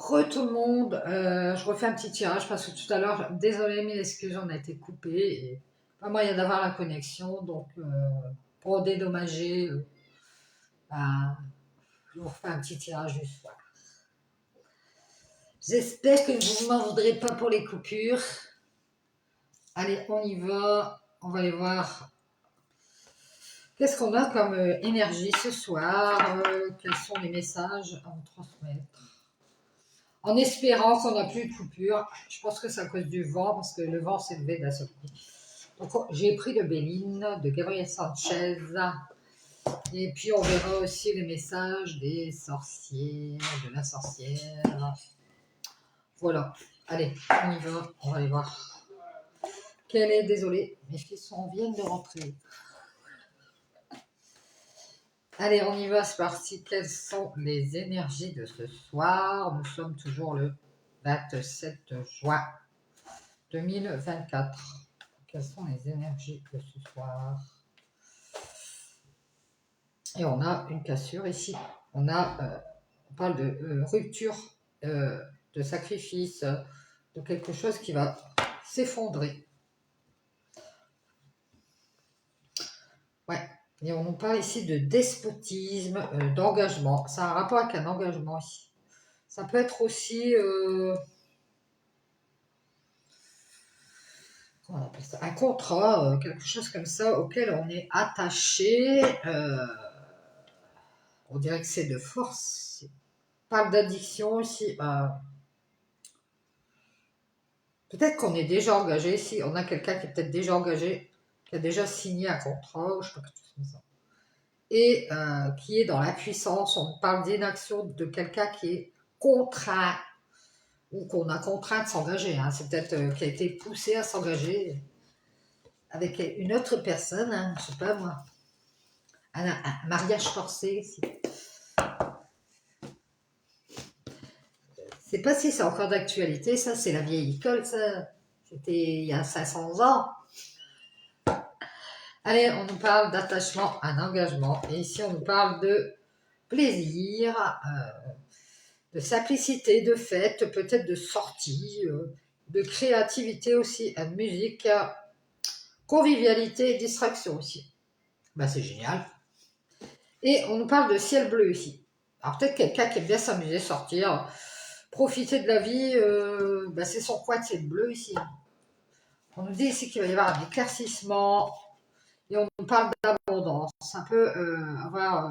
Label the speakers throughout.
Speaker 1: Tout le monde, je refais un petit tirage parce que tout à l'heure, désolé, mes excuses, on a été coupé et pas moyen d'avoir la connexion, donc pour dédommager, bah, je vous refais un petit tirage du soir. J'espère que vous ne m'en voudrez pas pour les coupures. Allez, on y va, on va aller voir qu'est-ce qu'on a comme énergie ce soir, quels sont les messages à vous transmettre. En espérant qu'on n'a plus de coupure. Je pense que c'est à cause du vent, parce que le vent s'est levé d'un seul coup. Donc j'ai pris de Béline, de Gabriel Sanchez. Et puis on verra aussi les messages des sorcières, de la sorcière. Voilà. Allez, on y va. On va aller voir. Quelle est, désolé, mes fils viennent de rentrer. Allez, on y va, c'est parti. Quelles sont les énergies de ce soir? Nous sommes toujours le 27 juin 2024. Quelles sont les énergies de ce soir? Et on a une cassure ici. On parle de rupture, de sacrifice, de quelque chose qui va s'effondrer. Ouais. Et on nous parle ici de despotisme, d'engagement. Ça a un rapport avec un engagement ici. Ça peut être aussi comment on appelle ça, un contrat, quelque chose comme ça auquel on est attaché. On dirait que c'est de force. On parle d'addiction ici. Peut-être qu'on est déjà engagé ici. On a quelqu'un qui est peut-être déjà engagé, qui a déjà signé un contrat, ou je sais pas quelque chose comme ça. Et qui est dans la puissance. On parle d'inaction de quelqu'un qui est contraint ou qu'on a contraint de s'engager. Hein. C'est peut-être qui a été poussé à s'engager avec une autre personne, hein, je sais pas moi. Un mariage forcé ici. Je sais pas si c'est encore d'actualité, ça c'est la vieille école, ça. C'était il y a 500 ans. Allez, on nous parle d'attachement, un engagement. Et ici, on nous parle de plaisir, de simplicité, de fête, peut-être de sortie, de créativité aussi, de musique, convivialité et distraction aussi. Ben, c'est génial. Et on nous parle de ciel bleu ici. Alors peut-être quelqu'un qui aime bien s'amuser, sortir, profiter de la vie, c'est son coin de ciel bleu ici. On nous dit ici qu'il va y avoir un éclaircissement et on nous parle d'abondance. Un peu avoir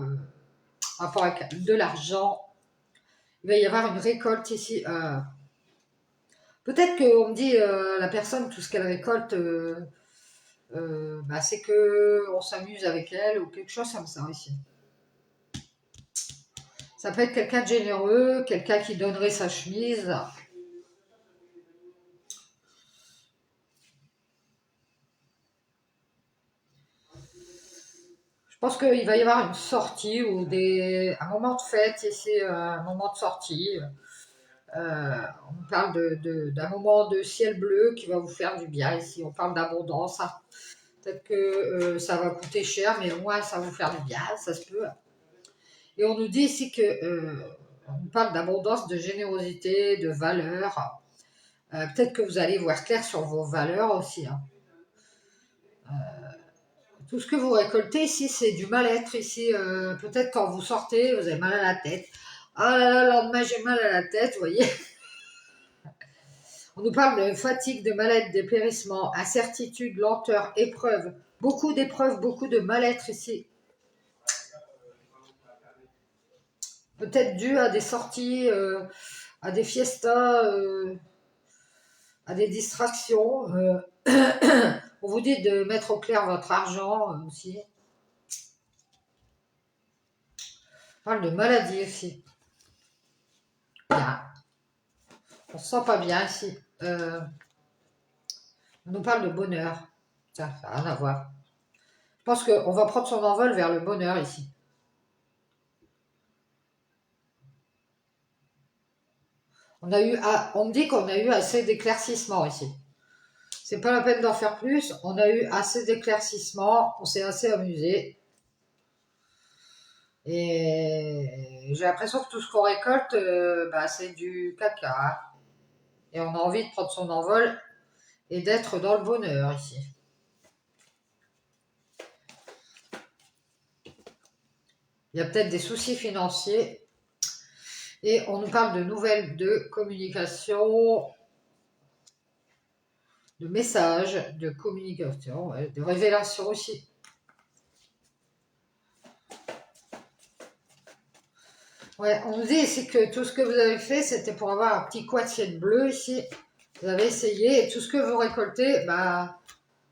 Speaker 1: rapport avec de l'argent. Il va y avoir une récolte ici. Peut-être qu'on me dit la personne, tout ce qu'elle récolte, c'est qu'on s'amuse avec elle ou quelque chose comme ça ici. Ça peut être quelqu'un de généreux, quelqu'un qui donnerait sa chemise. Je pense qu'il va y avoir une sortie ou un moment de fête ici, un moment de sortie. On parle d'un moment de ciel bleu qui va vous faire du bien ici. On parle d'abondance. Hein. Peut-être que ça va coûter cher, mais au moins ça va vous faire du bien, ça se peut. Et on nous dit ici on parle d'abondance, de générosité, de valeur. Peut-être que vous allez voir clair sur vos valeurs aussi. Hein. Tout ce que vous récoltez ici, c'est du mal-être ici. Peut-être quand vous sortez, vous avez mal à la tête. Ah là là, le lendemain, j'ai mal à la tête, vous voyez. On nous parle de fatigue, de mal-être, dépérissement, incertitude, lenteur, épreuve. Beaucoup d'épreuves, beaucoup de mal-être ici. Peut-être dû à des sorties, à des fiestas, à des distractions. On vous dit de mettre au clair votre argent aussi. On parle de maladie aussi. Bien. On se sent pas bien ici. On nous parle de bonheur. Tiens, ça n'a rien à voir. Je pense qu'on va prendre son envol vers le bonheur ici. On me dit qu'on a eu assez d'éclaircissement ici. C'est pas la peine d'en faire plus. On a eu assez d'éclaircissement. On s'est assez amusé. Et j'ai l'impression que tout ce qu'on récolte, bah, c'est du caca. Et on a envie de prendre son envol et d'être dans le bonheur ici. Il y a peut-être des soucis financiers. Et on nous parle de nouvelles de communication, de messages, de communication, ouais, de révélations aussi. Ouais, on nous dit ici que tout ce que vous avez fait, c'était pour avoir un petit quartier de bleu ici. Vous avez essayé et tout ce que vous récoltez, bah,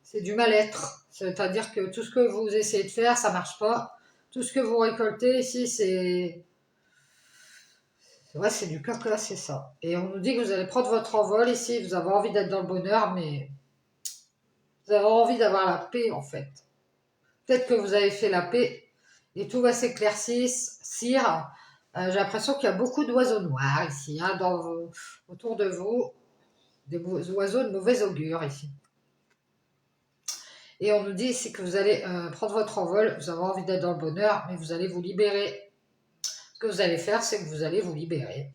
Speaker 1: c'est du mal-être. C'est-à-dire que tout ce que vous essayez de faire, ça marche pas. Tout ce que vous récoltez ici, c'est... Ouais, c'est du caca, c'est ça. Et on nous dit que vous allez prendre votre envol ici, vous avez envie d'être dans le bonheur, mais vous avez envie d'avoir la paix en fait. Peut-être que vous avez fait la paix et tout va s'éclaircir. J'ai l'impression qu'il y a beaucoup d'oiseaux noirs ici, hein, autour de vous, des oiseaux de mauvais augure ici. Et on nous dit ici que vous allez prendre votre envol, vous avez envie d'être dans le bonheur, mais vous allez vous libérer. Ce que vous allez faire, c'est que vous allez vous libérer.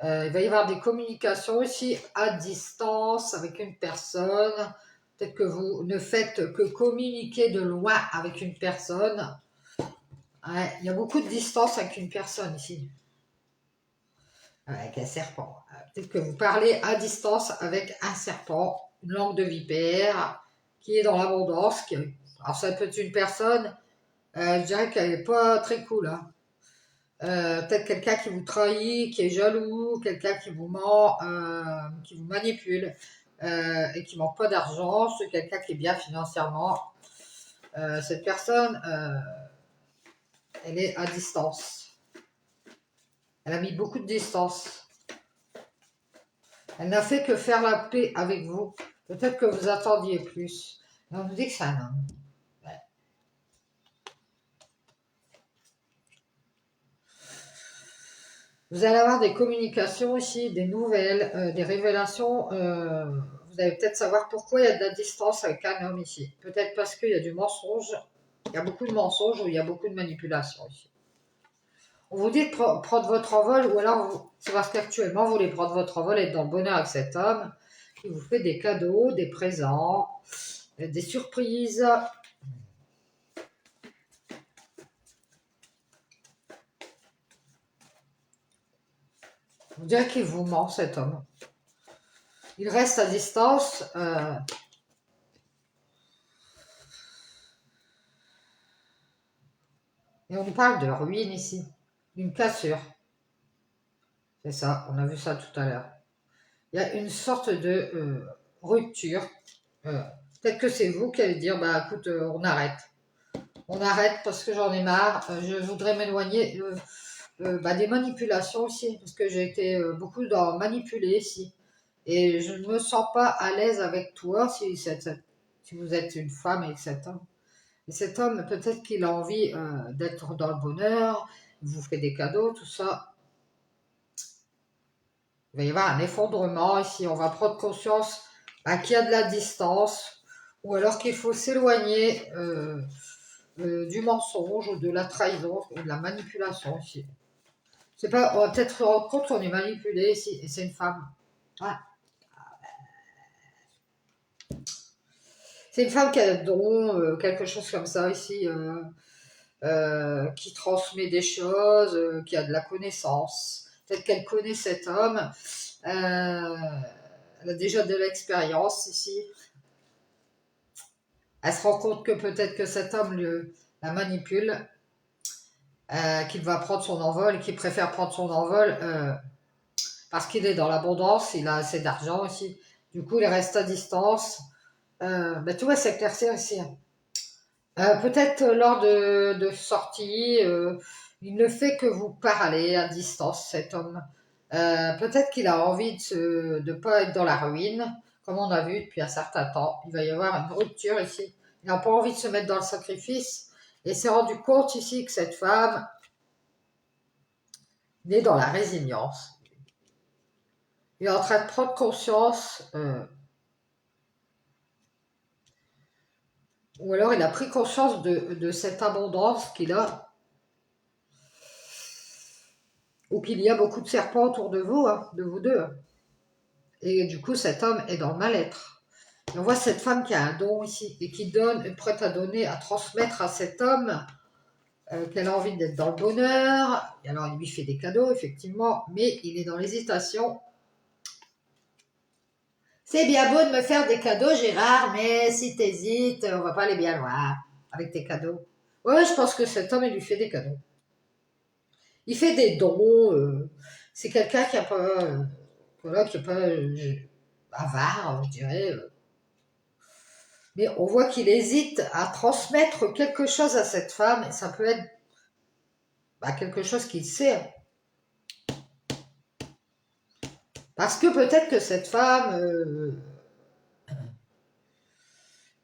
Speaker 1: Il va y avoir des communications aussi à distance avec une personne. Peut-être que vous ne faites que communiquer de loin avec une personne. Ouais, il y a beaucoup de distance avec une personne ici. Avec un serpent. Peut-être que vous parlez à distance avec un serpent, une langue de vipère, qui est dans l'abondance. Alors ça peut être une personne, je dirais qu'elle n'est pas très cool. Hein. Peut-être quelqu'un qui vous trahit, qui est jaloux, quelqu'un qui vous ment, qui vous manipule et qui manque pas d'argent. C'est quelqu'un qui est bien financièrement. Cette personne, elle est à distance. Elle a mis beaucoup de distance. Elle n'a fait que faire la paix avec vous. Peut-être que vous attendiez plus. Mais on nous dit que c'est un homme. Ouais. Vous allez avoir des communications ici, des nouvelles, des révélations. Vous allez peut-être savoir pourquoi il y a de la distance avec un homme ici. Peut-être parce qu'il y a du mensonge. Il y a beaucoup de mensonges ou il y a beaucoup de manipulation ici. On vous dit de prendre votre envol ou alors c'est parce qu'actuellement vous voulez prendre votre envol et être dans le bonheur avec cet homme qui vous fait des cadeaux, des présents, des surprises. On dirait qu'il vous ment cet homme. Il reste à distance. Et on nous parle de ruine ici. D'une cassure. C'est ça, on a vu ça tout à l'heure. Il y a une sorte de rupture. Peut-être que c'est vous qui allez dire, bah écoute, on arrête. On arrête parce que j'en ai marre. Je voudrais m'éloigner bah, des manipulations aussi. Parce que j'ai été beaucoup dans manipuler ici. Et je ne me sens pas à l'aise avec toi si vous êtes une femme et cet homme. Et cet homme, peut-être qu'il a envie d'être dans le bonheur, il vous fait des cadeaux, tout ça. Il va y avoir un effondrement ici. On va prendre conscience qu'il y a de la distance ou alors qu'il faut s'éloigner du mensonge ou de la trahison ou de la manipulation ici. C'est pas, on va peut-être se rendre compte qu'on est manipulé ici et c'est une femme. Ouais. C'est une femme qui a un don, quelque chose comme ça ici, qui transmet des choses, qui a de la connaissance. Peut-être qu'elle connaît cet homme. Elle a déjà de l'expérience ici. Elle se rend compte que peut-être que cet homme la manipule, qu'il va prendre son envol, qu'il préfère prendre son envol parce qu'il est dans l'abondance, il a assez d'argent ici. Du coup, il reste à distance. Ben, tout va s'éclaircir ici. Peut-être lors de sorties, il ne fait que vous parler à distance, cet homme. Peut-être qu'il a envie de ne pas être dans la ruine, comme on a vu depuis un certain temps. Il va y avoir une rupture ici. Il n'a pas envie de se mettre dans le sacrifice. Et s'est rendu compte ici que cette femme est dans la résilience. Il est en train de prendre conscience, ou alors il a pris conscience de cette abondance qu'il a. ou qu'il y a beaucoup de serpents autour de vous deux. Et du coup, cet homme est dans le mal-être. Et on voit cette femme qui a un don ici et qui donne, prête à donner, à transmettre à cet homme qu'elle a envie d'être dans le bonheur. Et alors, il lui fait des cadeaux, effectivement, mais il est dans l'hésitation. C'est bien beau de me faire des cadeaux, Gérard, mais si t'hésites, on va pas aller bien loin avec tes cadeaux. Ouais, je pense que cet homme, il lui fait des cadeaux. Il fait des dons. C'est quelqu'un qui a pas, voilà, qui est pas avare, je dirais. Mais on voit qu'il hésite à transmettre quelque chose à cette femme. Et ça peut être quelque chose qu'il sait. Parce que peut-être que cette femme,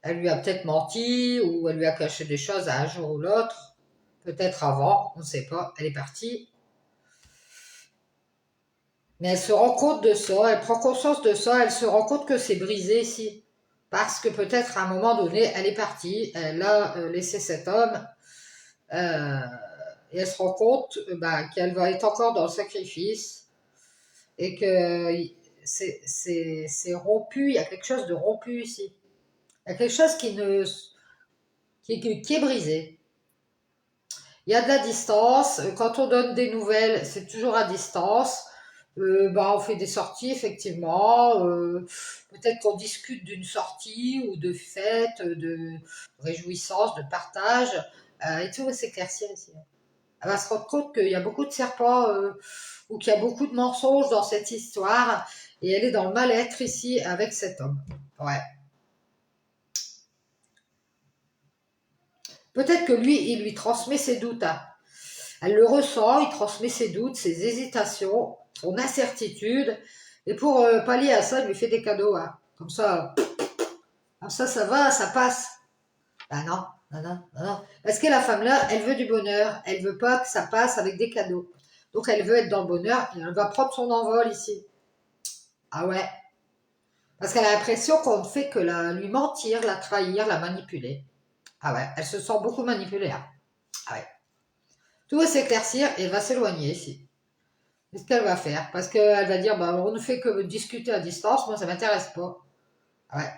Speaker 1: elle lui a peut-être menti ou elle lui a caché des choses à un jour ou l'autre. Peut-être avant, on ne sait pas. Elle est partie. Mais elle se rend compte de ça, elle prend conscience de ça, elle se rend compte que c'est brisé ici. Parce que peut-être à un moment donné, elle est partie, elle a laissé cet homme, euh, et elle se rend compte qu'elle va être encore dans le sacrifice, et que c'est rompu, il y a quelque chose de rompu ici. Il y a quelque chose qui est brisé. Il y a de la distance. Quand on donne des nouvelles, c'est toujours à distance. On fait des sorties, effectivement. Peut-être qu'on discute d'une sortie ou de fête, de réjouissance, de partage. Et tout va s'éclaircir ici. Elle va se rendre compte qu'il y a beaucoup de serpents ou qu'il y a beaucoup de mensonges dans cette histoire. Et elle est dans le mal-être ici avec cet homme. Ouais. Peut-être que lui, il lui transmet ses doutes. Hein. Elle le ressent, il transmet ses doutes, ses hésitations, son incertitude. Et pour pallier à ça, il lui fait des cadeaux. Hein. Comme ça va, ça passe. Ben non, non, non, non, non. Parce que la femme-là, elle veut du bonheur. Elle veut pas que ça passe avec des cadeaux. Donc elle veut être dans le bonheur et elle va prendre son envol ici. Ah ouais. Parce qu'elle a l'impression qu'on ne fait que lui mentir, la trahir, la manipuler. Ah ouais, elle se sent beaucoup manipulée. Hein. Ah ouais. Tout va s'éclaircir et elle va s'éloigner ici. C'est ce qu'elle va faire. Parce qu'elle va dire, on ne fait que discuter à distance, moi ça m'intéresse pas. Ouais.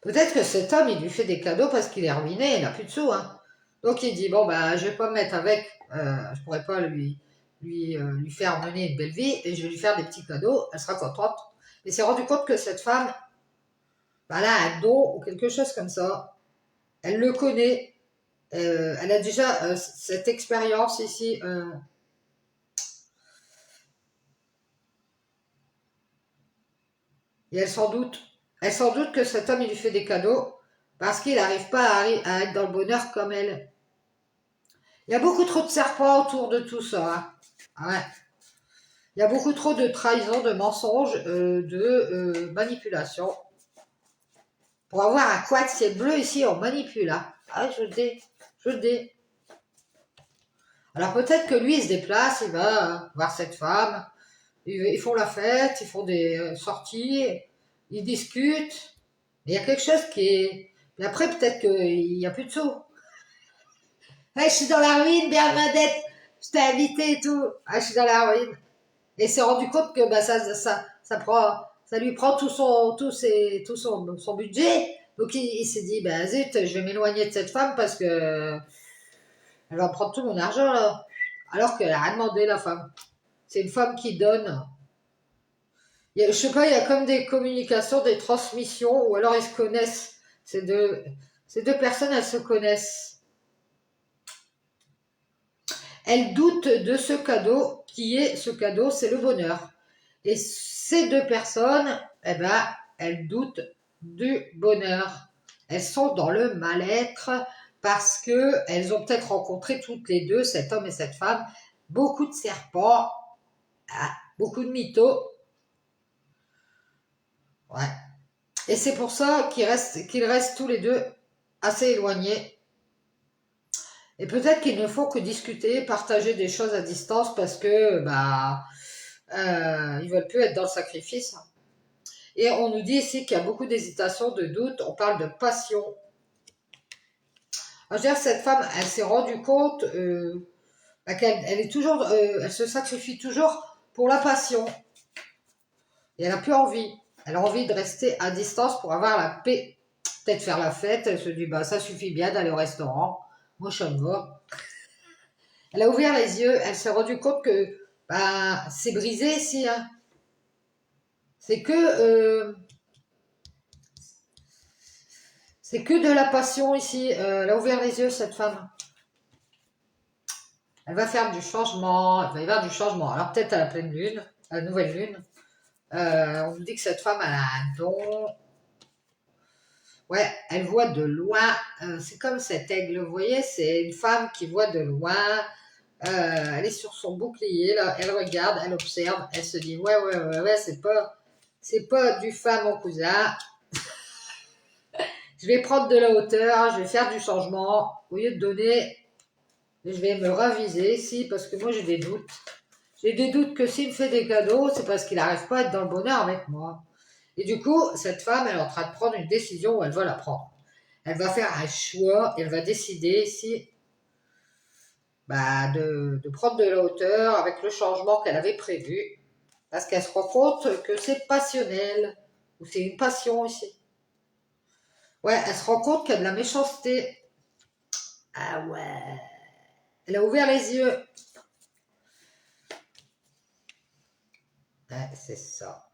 Speaker 1: Peut-être que cet homme, il lui fait des cadeaux parce qu'il est ruiné, il n'a plus de sous. Hein. Donc il dit, je vais pas me mettre avec, je pourrais pas lui faire mener une belle vie, et je vais lui faire des petits cadeaux, elle sera contente. Mais s'est rendu compte que cette femme, elle a un don ou quelque chose comme ça. Elle le connaît, elle a déjà cette expérience ici. Et elle s'en doute. Elle s'en doute que cet homme, il lui fait des cadeaux parce qu'il n'arrive pas à être dans le bonheur comme elle. Il y a beaucoup trop de serpents autour de tout ça. Hein. Ah ouais. Il y a beaucoup trop de trahison, de mensonges, de manipulation. Pour avoir un quatrième bleu ici, on manipule. Hein. Ah, je le dis. Je le dis. Alors peut-être que lui, il se déplace, il va voir cette femme. Ils font la fête, ils font des sorties, ils discutent. Mais il y a quelque chose qui est... Et après, peut-être qu'il n'y a plus de sous. Hey, je suis dans la ruine, Bernadette. Je t'ai invité et tout. Ah, je suis dans la ruine. Et il s'est rendu compte que ça lui prend tout son budget. Donc il s'est dit, zut, je vais m'éloigner de cette femme parce que elle va prendre tout mon argent là. Alors qu'elle a rien demandé, la femme. C'est une femme qui donne. Je sais pas, il y a comme des communications, des transmissions, ou alors ils se connaissent. Ces deux personnes, elles se connaissent. Elles doutent de ce cadeau, qui est ce cadeau, c'est le bonheur. Et ces deux personnes, elles doutent du bonheur. Elles sont dans le mal-être parce que elles ont peut-être rencontré toutes les deux, cet homme et cette femme, beaucoup de serpents, beaucoup de mythos. Ouais. Et c'est pour ça qu'ils restent tous les deux assez éloignés. Et peut-être qu'ils ne font que discuter, partager des choses à distance parce que ils veulent plus être dans le sacrifice. Et on nous dit ici qu'il y a beaucoup d'hésitation, de doute. On parle de passion. je veux dire, cette femme, elle s'est rendue compte qu'elle elle est toujours, elle se sacrifie toujours pour la passion. Et elle n'a plus envie. Elle a envie de rester à distance pour avoir la paix. Peut-être faire la fête. Elle se dit, bah, ça suffit bien d'aller au restaurant. Moi, je me vais. Elle a ouvert les yeux. Elle s'est rendue compte que bah, c'est brisé ici. Hein. C'est que de la passion ici. Elle a ouvert les yeux, cette femme. Elle va faire du changement. Elle va y avoir du changement. Alors peut-être à la pleine lune, à la nouvelle lune. On nous dit que cette femme, elle a un don. Ouais, elle voit de loin. C'est comme cet aigle, vous voyez, c'est une femme qui voit de loin. Elle est sur son bouclier, là. Elle regarde, elle observe. Elle se dit, ouais, c'est pas du femme au cousin. Je vais prendre de la hauteur, je vais faire du changement. Au lieu de donner, je vais me raviser ici parce que moi j'ai des doutes. J'ai des doutes que s'il me fait des cadeaux, c'est parce qu'il n'arrive pas à être dans le bonheur avec moi. Et du coup, cette femme, elle est en train de prendre une décision où elle va la prendre. Elle va faire un choix, elle va décider ici bah, de prendre de la hauteur avec le changement qu'elle avait prévu. Parce qu'elle se rend compte que c'est passionnel, ou c'est une passion ici. Ouais, elle se rend compte qu'il y a de la méchanceté. Ah ouais. Elle a ouvert les yeux. Ouais, c'est ça.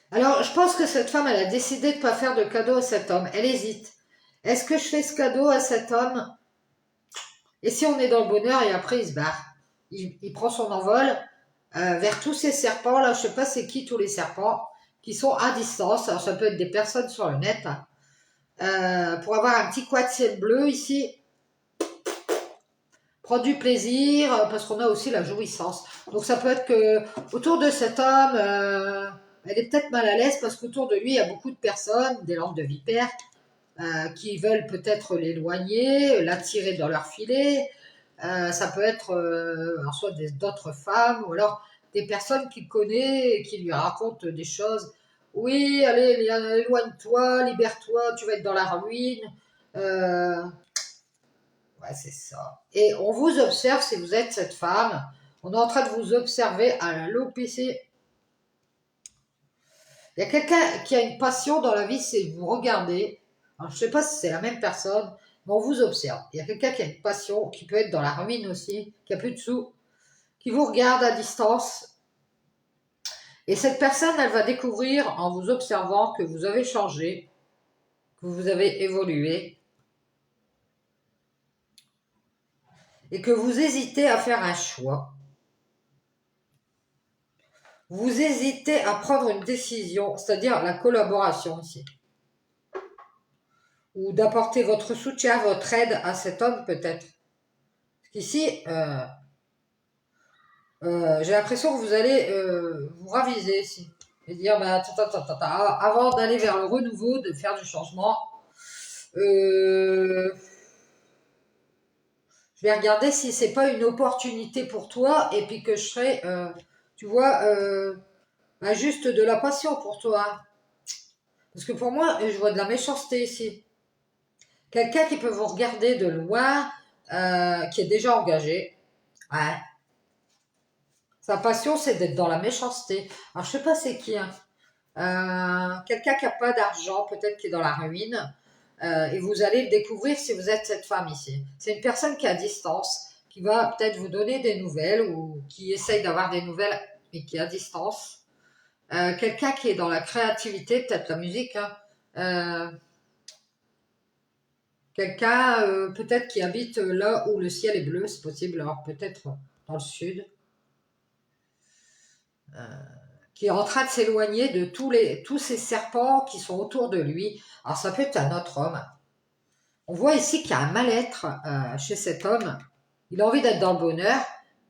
Speaker 1: Alors, je pense que cette femme, elle a décidé de ne pas faire de cadeau à cet homme. Elle hésite. Est-ce que je fais ce cadeau à cet homme? Et si on est dans le bonheur et après il se barre? Il prend son envol vers tous ces serpents. Là, je sais pas c'est qui tous les serpents qui sont à distance. Alors, ça peut être des personnes sur le net. Hein. Pour avoir un petit coin de ciel bleu ici. Prendre du plaisir parce qu'on a aussi la jouissance. Donc ça peut être que autour de cet homme, elle est peut-être mal à l'aise parce qu'autour de lui, il y a beaucoup de personnes, des langues de vipère, qui veulent peut-être l'éloigner, l'attirer dans leur filet. Ça peut être soit d'autres femmes ou alors des personnes qu'il connaît et qui lui racontent des choses. Oui, allez, éloigne-toi, libère-toi, tu vas être dans la ruine. Euh, Ouais, c'est ça. Et on vous observe si vous êtes cette femme. On est en train de vous observer à l'OPC. Il y a quelqu'un qui a une passion dans la vie, c'est vous regarder. Alors, je ne sais pas si c'est la même personne, mais on vous observe. Il y a quelqu'un qui a une passion, qui peut être dans la ruine aussi, qui a plus de sous, qui vous regarde à distance. Et cette personne, elle va découvrir en vous observant que vous avez changé, que vous avez évolué, et que vous hésitez à faire un choix. Vous hésitez à prendre une décision, c'est-à-dire la collaboration ici. Ou d'apporter votre soutien, votre aide à cet homme peut-être. Ici, j'ai l'impression que vous allez vous raviser ici. Et dire, bah, avant d'aller vers le renouveau, de faire du changement, je vais regarder si c'est pas une opportunité pour toi et puis que je serai, tu vois, bah, juste de la passion pour toi. Parce que pour moi, je vois de la méchanceté ici. Quelqu'un qui peut vous regarder de loin, qui est déjà engagé. Ouais. Sa passion, c'est d'être dans la méchanceté. Alors, je sais pas c'est qui. Hein. Quelqu'un qui n'a pas d'argent, peut-être qui est dans la ruine. Et vous allez le découvrir si vous êtes cette femme ici. C'est une personne qui est à distance, qui va peut-être vous donner des nouvelles ou qui essaye d'avoir des nouvelles, mais qui est à distance. Quelqu'un qui est dans la créativité, peut-être la musique. Hein. Quelqu'un peut-être qui habite là où le ciel est bleu, c'est possible, alors peut-être dans le sud, qui est en train de s'éloigner de tous ces serpents qui sont autour de lui. Alors ça peut être un autre homme. On voit ici qu'il y a un mal-être chez cet homme. Il a envie d'être dans le bonheur,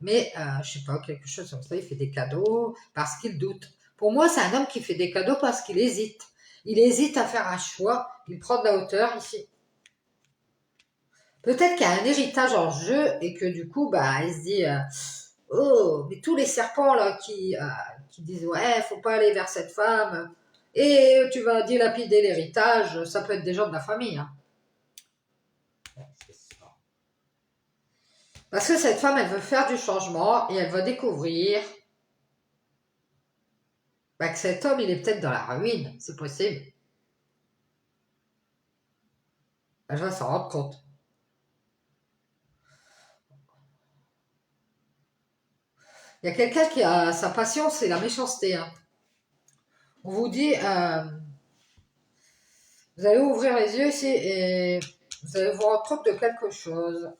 Speaker 1: mais je sais pas, quelque chose comme ça, il fait des cadeaux parce qu'il doute. Pour moi, c'est un homme qui fait des cadeaux parce qu'il hésite. Il hésite à faire un choix, il prend de la hauteur ici. Peut-être qu'il y a un héritage en jeu et que du coup, bah, il se dit oh, mais tous les serpents là qui disent ouais, faut pas aller vers cette femme et tu vas dilapider l'héritage, ça peut être des gens de la famille. Hein. Parce que cette femme, elle veut faire du changement et elle va découvrir que cet homme, il est peut-être dans la ruine. C'est possible. Elle va s'en rendre compte. Il y a quelqu'un qui a sa passion, c'est la méchanceté. Hein. On vous dit, vous allez ouvrir les yeux ici et vous allez vous rendre compte de quelque chose.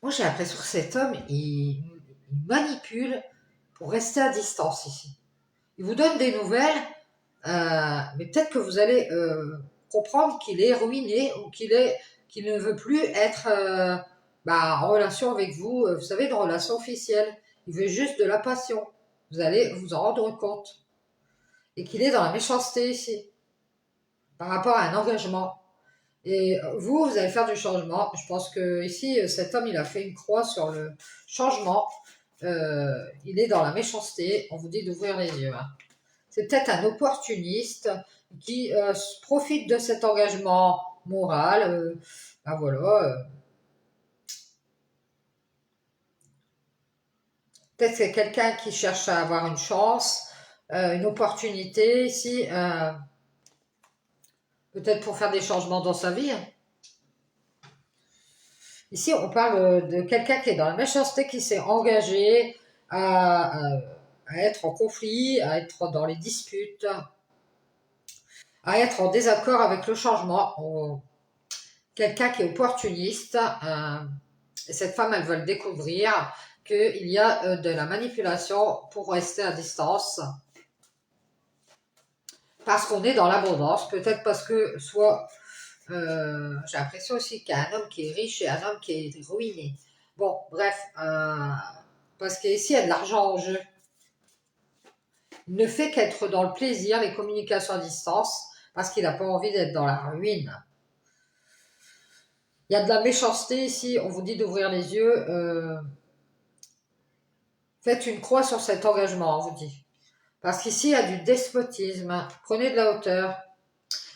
Speaker 1: Moi, j'ai l'impression que cet homme, il manipule pour rester à distance ici. Il vous donne des nouvelles, mais peut-être que vous allez comprendre qu'il est ruiné ou qu'il ne veut plus être en relation avec vous. Vous savez, une relation officielle. Il veut juste de la passion. Vous allez vous en rendre compte. Et qu'il est dans la méchanceté ici, par rapport à un engagement. Et vous, vous allez faire du changement. Je pense que ici, cet homme, il a fait une croix sur le changement. Il est dans la méchanceté. On vous dit d'ouvrir les yeux. Hein. C'est peut-être un opportuniste qui profite de cet engagement moral. Voilà. Peut-être que c'est quelqu'un qui cherche à avoir une chance, une opportunité ici, peut-être pour faire des changements dans sa vie. Hein. Ici, on parle de quelqu'un qui est dans la méchanceté, qui s'est engagé à être en conflit, à être dans les disputes, à être en désaccord avec le changement. Quelqu'un qui est opportuniste, et cette femme, elle veut le découvrir, qu'il y a de la manipulation pour rester à distance. Parce qu'on est dans l'abondance, peut-être parce que soit j'ai l'impression aussi qu'il y a un homme qui est riche et un homme qui est ruiné. Bon, bref, parce qu'ici, il y a de l'argent en jeu. Il ne fait qu'être dans le plaisir, les communications à distance, parce qu'il n'a pas envie d'être dans la ruine. Il y a de la méchanceté ici, on vous dit d'ouvrir les yeux. Faites une croix sur cet engagement, on vous dit. Parce qu'ici, il y a du despotisme. Prenez de la hauteur.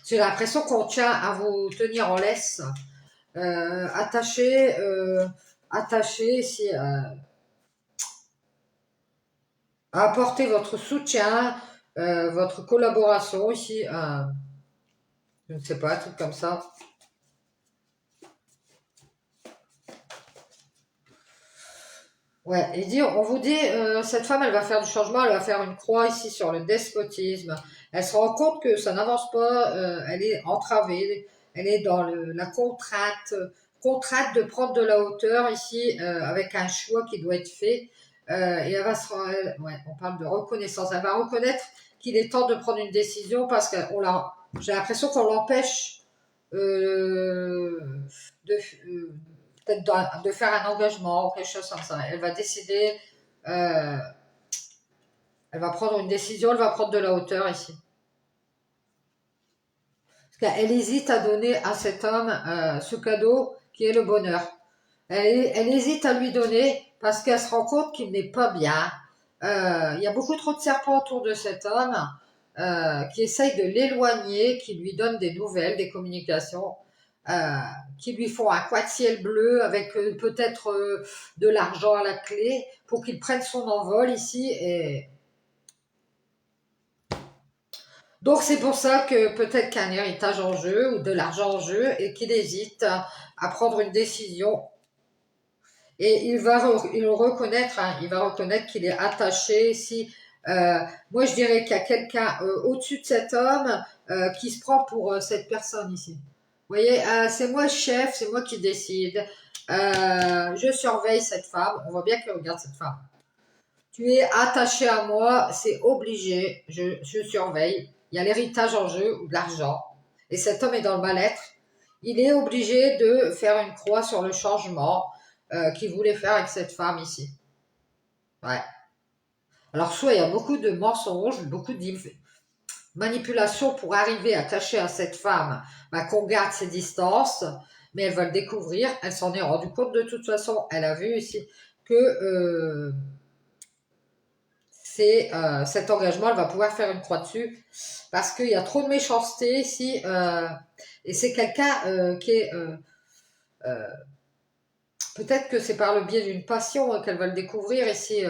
Speaker 1: J'ai l'impression qu'on tient à vous tenir en laisse. Attaché ici à apporter votre soutien, votre collaboration ici. Je ne sais pas, un truc comme ça. Ouais, et dire, on vous dit, cette femme, elle va faire du changement, elle va faire une croix ici sur le despotisme. Elle se rend compte que ça n'avance pas, elle est entravée, elle est dans la contrainte de prendre de la hauteur ici, avec un choix qui doit être fait. Et elle va ouais, on parle de reconnaissance. Elle va reconnaître qu'il est temps de prendre une décision parce que j'ai l'impression qu'on l'empêche euh, de, euh, peut-être de faire un engagement ou quelque chose comme ça. Elle va décider, euh, elle va prendre une décision, elle va prendre de la hauteur ici. Parce qu'elle hésite à donner à cet homme ce cadeau qui est le bonheur. Elle hésite à lui donner parce qu'elle se rend compte qu'il n'est pas bien. Il y a beaucoup trop de serpents autour de cet homme qui essayent de l'éloigner, qui lui donnent des nouvelles, des communications, euh, qui lui font un quad-ciel bleu avec peut-être de l'argent à la clé pour qu'il prenne son envol ici. Et donc c'est pour ça que peut-être qu'un héritage en jeu ou de l'argent en jeu et qu'il hésite à prendre une décision. Et il reconnaître, hein, il va reconnaître qu'il est attaché. Si moi je dirais qu'il y a quelqu'un au-dessus de cet homme qui se prend pour cette personne ici. Vous voyez, c'est moi le chef, c'est moi qui décide. Je surveille cette femme. On voit bien qu'il regarde cette femme. Tu es attaché à moi, c'est obligé. Je surveille. Il y a l'héritage en jeu ou de l'argent. Et cet homme est dans le mal-être. Il est obligé de faire une croix sur le changement qu'il voulait faire avec cette femme ici. Ouais. Alors, soit il y a beaucoup de mensonges, beaucoup de manipulations pour arriver à cacher à cette femme qu'on garde ses distances, mais elle va le découvrir. Elle s'en est rendue compte de toute façon. Elle a vu ici que c'est cet engagement, elle va pouvoir faire une croix dessus parce qu'il y a trop de méchanceté ici et c'est quelqu'un qui est peut-être que c'est par le biais d'une passion qu'elle va le découvrir ici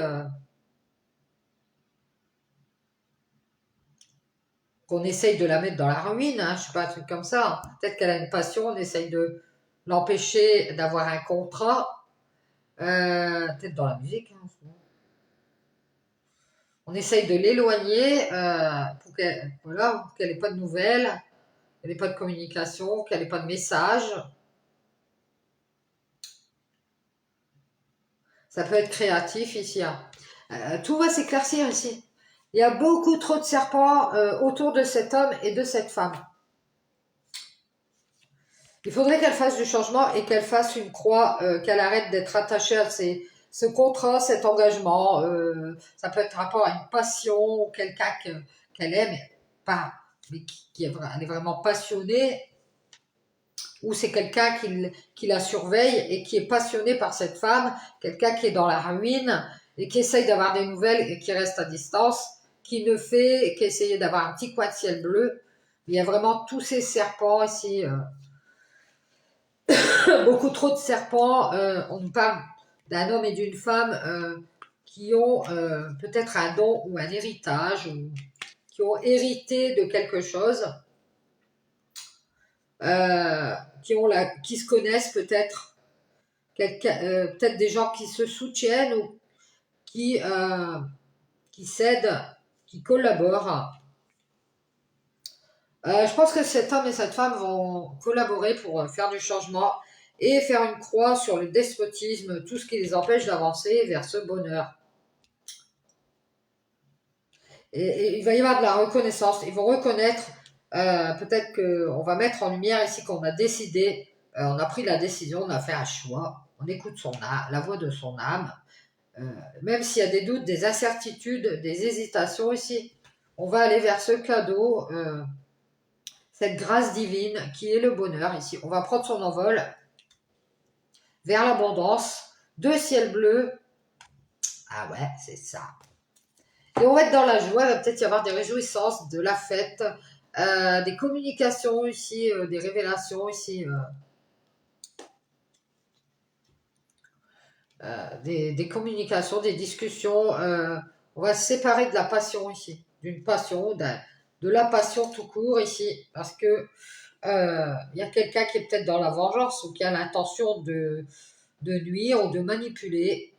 Speaker 1: qu'on essaye de la mettre dans la ruine, hein, je sais pas, un truc comme ça. Peut-être qu'elle a une passion, on essaye de l'empêcher d'avoir un contrat, peut-être dans la musique, hein, on essaye de l'éloigner pour qu'elle voilà, n'ait pas de nouvelles, qu'elle n'ait pas de communication, qu'elle n'ait pas de message. Ça peut être créatif ici. Hein. Tout va s'éclaircir ici. Il y a beaucoup trop de serpents autour de cet homme et de cette femme. Il faudrait qu'elle fasse du changement et qu'elle fasse une croix, qu'elle arrête d'être attachée à ce contrat, cet engagement. Ça peut être rapport à une passion, quelqu'un qu'elle aime, pas, mais elle est vraiment passionnée, ou c'est quelqu'un qui la surveille et qui est passionné par cette femme, quelqu'un qui est dans la ruine et qui essaye d'avoir des nouvelles et qui reste à distance, qui ne fait qu'essayer d'avoir un petit coin de ciel bleu. Il y a vraiment tous ces serpents ici. Beaucoup trop de serpents. On nous parle d'un homme et d'une femme qui ont peut-être un don ou un héritage, ou qui ont hérité de quelque chose, qui se connaissent peut-être, peut-être des gens qui se soutiennent ou qui s'aident, qui collaborent. Je pense que cet homme et cette femme vont collaborer pour faire du changement et faire une croix sur le despotisme, tout ce qui les empêche d'avancer vers ce bonheur. Et il va y avoir de la reconnaissance. Ils vont reconnaître, peut-être qu'on va mettre en lumière ici qu'on a décidé, on a pris la décision, on a fait un choix, on écoute son âme, la voix de son âme. Même s'il y a des doutes, des incertitudes, des hésitations ici, on va aller vers ce cadeau, cette grâce divine qui est le bonheur ici. On va prendre son envol vers l'abondance, de ciel bleu. Ah ouais, c'est ça. Et on va être dans la joie, il va peut-être y avoir des réjouissances, de la fête, des communications ici, des révélations ici, des communications, des discussions. On va se séparer de la passion ici, d'une passion, de la passion tout court ici, parce que il y a quelqu'un qui est peut-être dans la vengeance ou qui a l'intention de nuire ou de manipuler,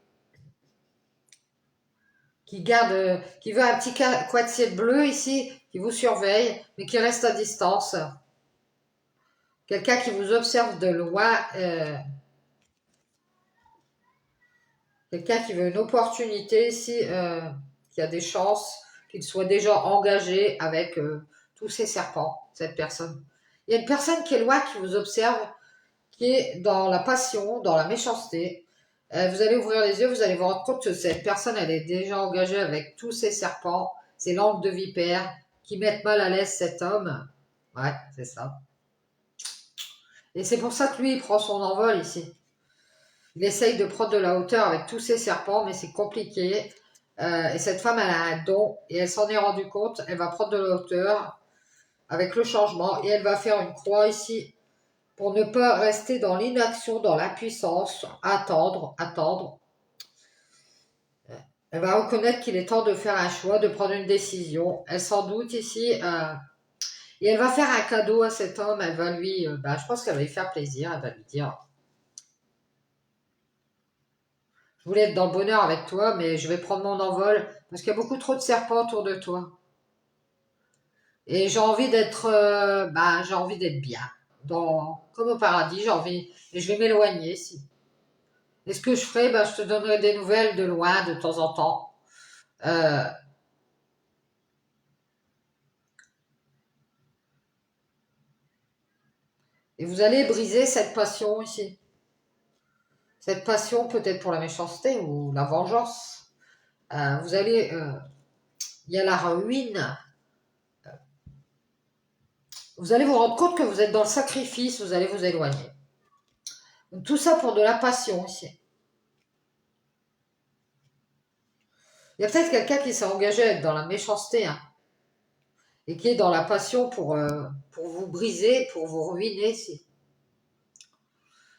Speaker 1: qui veut un petit coin de ciel bleu ici, qui vous surveille, mais qui reste à distance. Quelqu'un qui vous observe de loin, quelqu'un qui veut une opportunité ici, qui a des chances, qu'il soit déjà engagé avec tous ces serpents, cette personne. Il y a une personne qui est loin, qui vous observe, qui est dans la passion, dans la méchanceté. Vous allez ouvrir les yeux, vous allez vous rendre compte que cette personne, elle est déjà engagée avec tous ces serpents, ces langues de vipères, qui mettent mal à l'aise cet homme. Ouais, c'est ça. Et c'est pour ça que lui, il prend son envol ici. Il essaye de prendre de la hauteur avec tous ces serpents, mais c'est compliqué. Et cette femme, elle a un don, et elle s'en est rendue compte. Elle va prendre de la hauteur avec le changement, et elle va faire une croix ici, pour ne pas rester dans l'inaction, dans l'impuissance, attendre. Elle va reconnaître qu'il est temps de faire un choix, de prendre une décision. Elle s'en doute ici, et elle va faire un cadeau à cet homme. Elle va lui, je pense qu'elle va lui faire plaisir. Elle va lui dire, je voulais être dans le bonheur avec toi, mais je vais prendre mon envol parce qu'il y a beaucoup trop de serpents autour de toi. Et j'ai envie d'être, j'ai envie d'être bien, comme au paradis. Et je vais m'éloigner ici. Et ce que je ferai, je te donnerai des nouvelles de loin de temps en temps. Et vous allez briser cette passion ici. Cette passion peut-être pour la méchanceté ou la vengeance. Il y a la ruine. Vous allez vous rendre compte que vous êtes dans le sacrifice, vous allez vous éloigner. Donc, tout ça pour de la passion ici. Il y a peut-être quelqu'un qui s'est engagé à être dans la méchanceté, hein, et qui est dans la passion pour vous briser, pour vous ruiner. Si.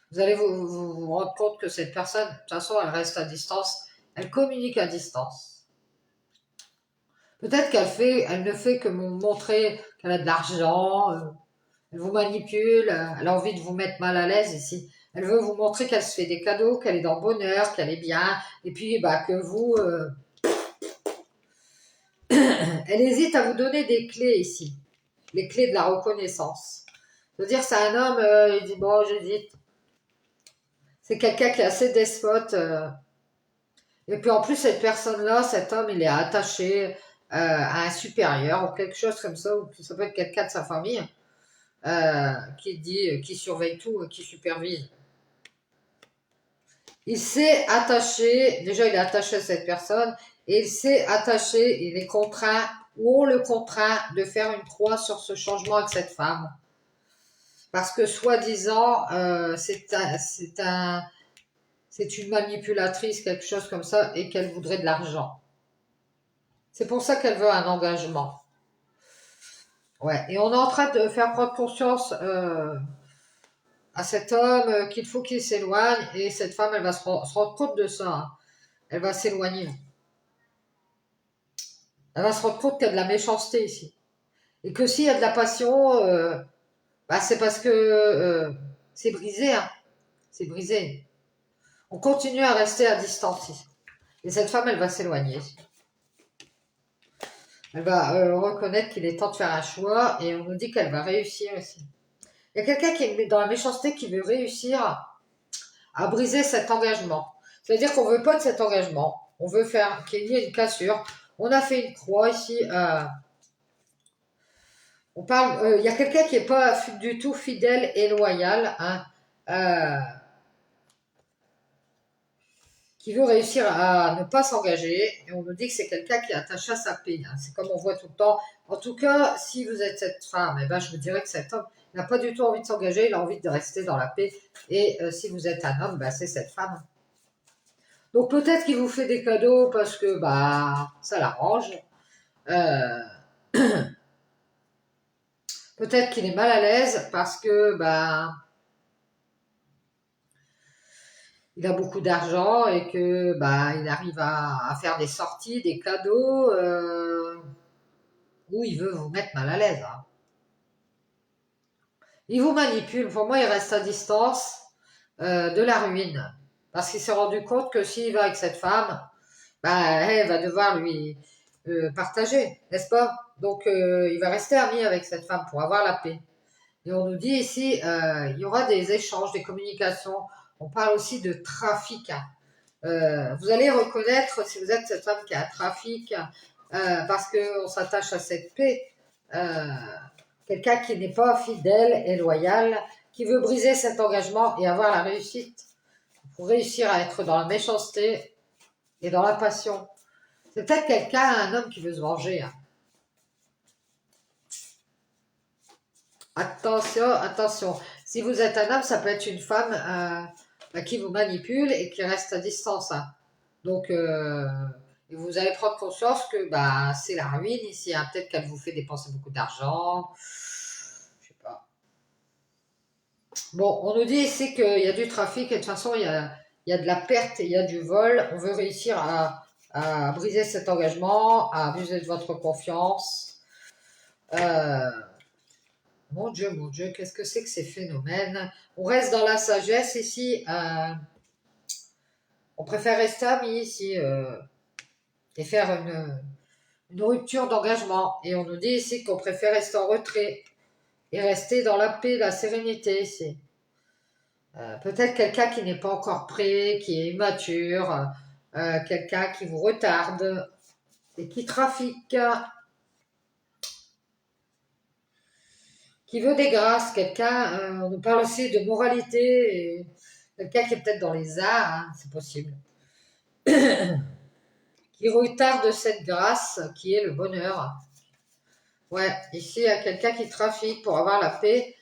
Speaker 1: Vous allez vous rendre compte que cette personne, de toute façon, elle reste à distance, elle communique à distance. Peut-être elle ne fait que vous montrer qu'elle a de l'argent, elle vous manipule, elle a envie de vous mettre mal à l'aise ici. Elle veut vous montrer qu'elle se fait des cadeaux, qu'elle est dans le bonheur, qu'elle est bien, et puis bah, que vous, elle hésite à vous donner des clés ici, les clés de la reconnaissance. C'est-à-dire, c'est un homme, il dit bon, j'hésite. C'est quelqu'un qui est assez despote. Et puis en plus, cette personne-là, cet homme, il est attaché à un supérieur ou quelque chose comme ça, ou ça peut être quelqu'un de sa famille qui surveille tout, qui supervise. Il s'est attaché, déjà il est attaché à cette personne, et il s'est attaché, il est contraint, ou on le contraint de faire une croix sur ce changement avec cette femme. Parce que soi-disant, c'est une manipulatrice, quelque chose comme ça, et qu'elle voudrait de l'argent. C'est pour ça qu'elle veut un engagement. Ouais, et on est en train de faire prendre conscience à cet homme qu'il faut qu'il s'éloigne, et cette femme, elle va se rendre compte de ça, hein. Elle va s'éloigner. Elle va se rendre compte qu'il y a de la méchanceté ici. Et que s'il y a de la passion, bah, c'est parce que c'est brisé, hein. C'est brisé. On continue à rester à distance ici. Et cette femme, elle va s'éloigner. Elle va reconnaître qu'il est temps de faire un choix et on nous dit qu'elle va réussir ici. Il y a quelqu'un qui est dans la méchanceté qui veut réussir à briser cet engagement. C'est-à-dire qu'on veut pas de cet engagement. On veut faire qu'il y ait une cassure. On a fait une croix ici. On parle. Il y a quelqu'un qui est pas du tout fidèle et loyal, hein, qui veut réussir à ne pas s'engager. Et on nous dit que c'est quelqu'un qui est attaché à sa paix, hein. C'est comme on voit tout le temps. En tout cas, si vous êtes cette femme, eh ben, je vous dirais que cet homme n'a pas du tout envie de s'engager. Il a envie de rester dans la paix. Et si vous êtes un homme, ben, c'est cette femme. Donc peut-être qu'il vous fait des cadeaux parce que bah ça l'arrange. Euh, peut-être qu'il est mal à l'aise parce que bah il a beaucoup d'argent et que bah il arrive à faire des sorties, des cadeaux où il veut vous mettre mal à l'aise, hein. Il vous manipule. Pour moi, il reste à distance de la ruine parce qu'il s'est rendu compte que s'il va avec cette femme, bah elle va devoir lui partager, n'est-ce pas? Donc il va rester ami avec cette femme pour avoir la paix. Et on nous dit ici, il y aura des échanges, des communications. On parle aussi de trafic, hein. Vous allez reconnaître si vous êtes cette femme qui a un trafic, parce qu'on s'attache à cette paix. Euh, Quelqu'un qui n'est pas fidèle et loyal, qui veut briser cet engagement et avoir la réussite. Pour réussir à être dans la méchanceté et dans la passion. C'est peut-être quelqu'un, un homme qui veut se venger, hein. Attention, attention. Si vous êtes un homme, ça peut être une femme qui vous manipule et qui reste à distance, hein. Donc, et vous allez prendre conscience que bah, c'est la ruine ici, hein. Peut-être qu'elle vous fait dépenser beaucoup d'argent. Je sais pas. Bon, on nous dit ici qu'il y a du trafic et de toute façon, il y a de la perte et il y a du vol. On veut réussir à briser cet engagement, à abuser de votre confiance. Mon Dieu, qu'est-ce que c'est que ces phénomènes? On reste dans la sagesse ici. On préfère rester amis ici et faire une rupture d'engagement. Et on nous dit ici qu'on préfère rester en retrait et rester dans la paix, la sérénité ici. Peut-être quelqu'un qui n'est pas encore prêt, qui est immature, quelqu'un qui vous retarde et qui trafique, qui veut des grâces, quelqu'un, on nous parle aussi de moralité, et quelqu'un qui est peut-être dans les arts, hein, c'est possible, qui retarde cette grâce qui est le bonheur. Ouais, ici il y a quelqu'un qui trafique pour avoir la paix.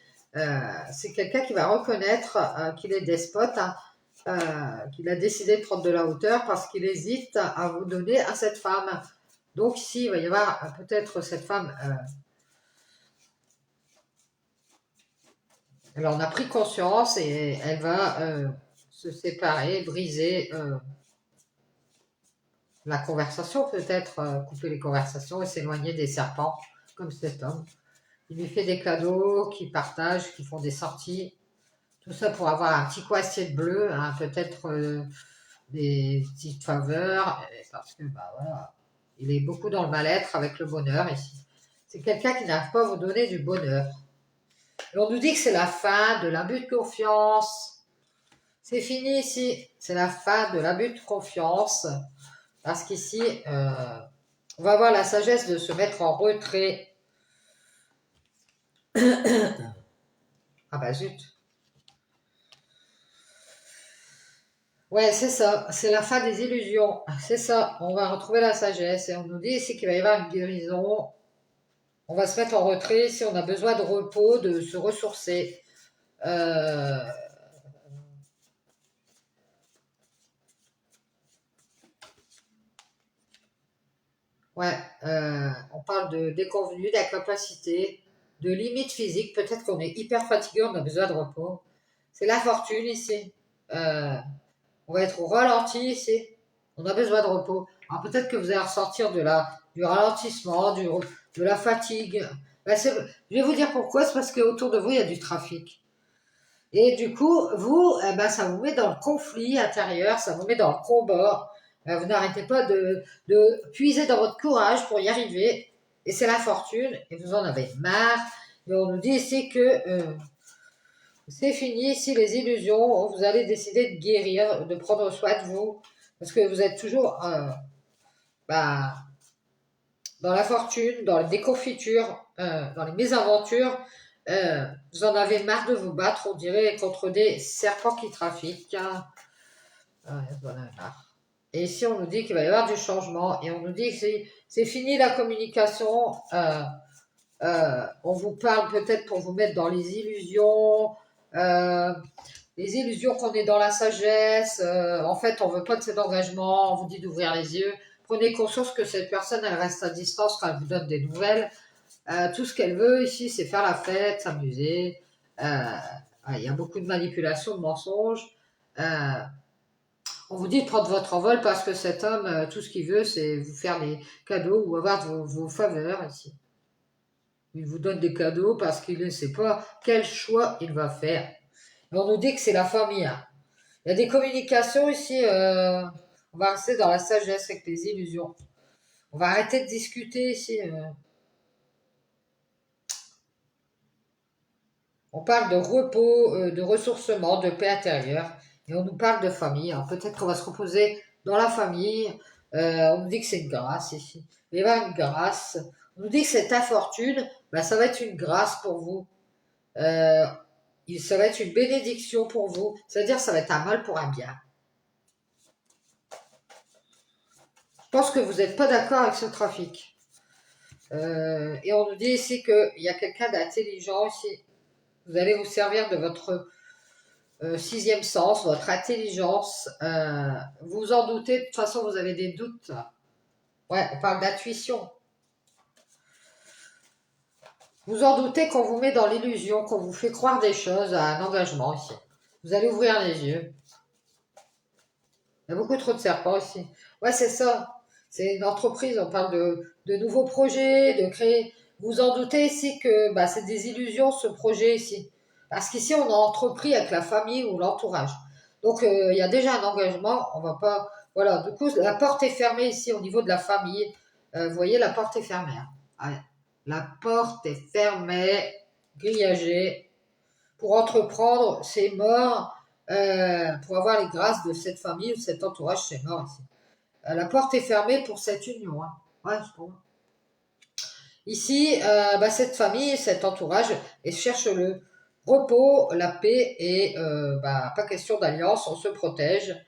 Speaker 1: C'est quelqu'un qui va reconnaître qu'il est despote, hein, qu'il a décidé de prendre de la hauteur parce qu'il hésite à vous donner à cette femme. Donc ici, il va y avoir peut-être cette femme, elle en a pris conscience et elle va se séparer, briser la conversation peut-être, couper les conversations et s'éloigner des serpents, comme cet homme. Il lui fait des cadeaux, qui partagent, qui font des sorties. Tout ça pour avoir un petit coassier de bleu, hein, peut-être des petites faveurs, parce que bah voilà, il est beaucoup dans le mal-être avec le bonheur ici. C'est quelqu'un qui n'arrive pas à vous donner du bonheur. Et on nous dit que c'est la fin de l'abus de confiance. C'est fini ici. C'est la fin de l'abus de confiance. Parce qu'ici, on va avoir la sagesse de se mettre en retrait. Ah bah zut. Ouais, c'est ça. C'est la fin des illusions. C'est ça. On va retrouver la sagesse. Et on nous dit ici qu'il va y avoir une guérison. On va se mettre en retrait si on a besoin de repos, de se ressourcer. Euh, ouais, on parle de déconvenus, d'incapacité, de limites physiques. Peut-être qu'on est hyper fatigué, on a besoin de repos. C'est la fortune ici. Euh, on va être au ralenti ici. On a besoin de repos. Alors peut-être que vous allez ressortir du ralentissement, de la fatigue. Ben, je vais vous dire pourquoi. C'est parce qu'autour de vous, il y a du trafic. Et du coup, vous, eh ben, ça vous met dans le conflit intérieur, ça vous met dans le combat. Vous n'arrêtez pas de puiser dans votre courage pour y arriver. Et c'est la fortune. Et vous en avez marre. Et on nous dit ici que c'est fini. Ici, les illusions, vous allez décider de guérir, de prendre soin de vous. Parce que vous êtes toujours bah, dans la fortune, dans les déconfitures, dans les mésaventures. Vous en avez marre de vous battre, on dirait, contre des serpents qui trafiquent. Vous en avez marre. Et ici, on nous dit qu'il va y avoir du changement. Et on nous dit que c'est fini la communication. On vous parle peut-être pour vous mettre dans les illusions qu'on est dans la sagesse. En fait, on veut pas de cet engagement. On vous dit d'ouvrir les yeux. Prenez conscience que cette personne, elle reste à distance quand elle vous donne des nouvelles. Tout ce qu'elle veut ici, c'est faire la fête, s'amuser. Il y a beaucoup de manipulations, de mensonges. On vous dit de prendre votre envol parce que cet homme, tout ce qu'il veut, c'est vous faire des cadeaux ou avoir vos faveurs ici. Il vous donne des cadeaux parce qu'il ne sait pas quel choix il va faire. Et on nous dit que c'est la famille. Hein. Il y a des communications ici. On va rester dans la sagesse avec les illusions. On va arrêter de discuter ici. On parle de repos, de ressourcement, de paix intérieure. Et on nous parle de famille. Alors peut-être qu'on va se reposer dans la famille. On nous dit que c'est une grâce ici. Il va y avoir une grâce. On nous dit que cette infortune, ben, ça va être une grâce pour vous. Euh, ça va être une bénédiction pour vous. C'est-à-dire ça va être un mal pour un bien. Je pense que vous n'êtes pas d'accord avec ce trafic. Et on nous dit ici qu'il y a quelqu'un d'intelligent ici. Vous allez vous servir de votre sixième sens, votre intelligence. Vous en doutez, de toute façon, vous avez des doutes. Ouais, on parle d'intuition. Vous en doutez qu'on vous met dans l'illusion, qu'on vous fait croire des choses à un engagement ici. Vous allez ouvrir les yeux. Il y a beaucoup trop de serpents ici. Ouais, c'est ça. C'est une entreprise, on parle de nouveaux projets, de créer. Vous en doutez ici que bah, c'est des illusions ce projet ici. Parce qu'ici, on a entrepris avec la famille ou l'entourage. Donc, il y a déjà un engagement, on va pas. Voilà, du coup, la porte est fermée ici au niveau de la famille. Vous voyez, la porte est fermée. Hein. Ouais. La porte est fermée, grillagée. Pour entreprendre, c'est mort. Pour avoir les grâces de cette famille ou de cet entourage, c'est mort ici. La porte est fermée pour cette union. Hein. Ouais, je trouve. Ici, bah, cette famille, cet entourage, et cherche le repos, la paix et bah, pas question d'alliance, on se protège.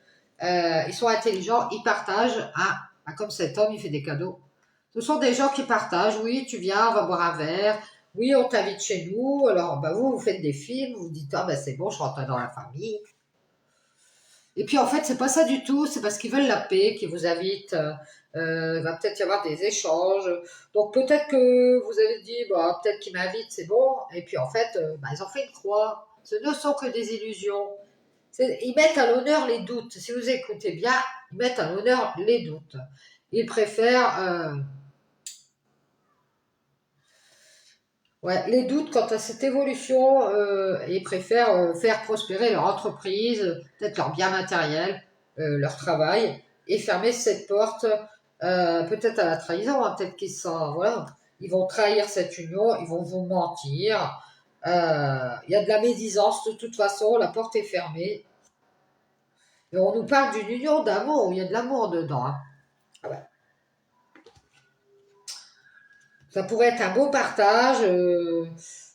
Speaker 1: Ils sont intelligents, ils partagent. Hein. Ah, comme cet homme, il fait des cadeaux. Ce sont des gens qui partagent. Oui, tu viens, on va boire un verre. Oui, on t'invite chez nous. Alors, bah, vous faites des films, vous dites, ah, bah, c'est bon, je rentre dans la famille. Et puis en fait, c'est pas ça du tout, c'est parce qu'ils veulent la paix, qu'ils vous invitent. Il va peut-être y avoir des échanges. Donc peut-être que vous avez dit, bah, peut-être qu'ils m'invitent, c'est bon. Et puis en fait, bah, ils ont fait une croix. Ce ne sont que des illusions. Ils mettent à l'honneur les doutes. Si vous écoutez bien, ils mettent à l'honneur les doutes. Ils préfèrent ouais, les doutes quant à cette évolution, ils préfèrent faire prospérer leur entreprise, peut-être leur bien matériel, leur travail, et fermer cette porte, peut-être à la trahison, hein, peut-être qu'ils sont, voilà, ils vont trahir cette union, ils vont vous mentir. Il y a de la médisance de toute façon, la porte est fermée. Et on nous parle d'une union d'amour, il y a de l'amour dedans. Hein. Ah ouais. Ça pourrait être un beau partage.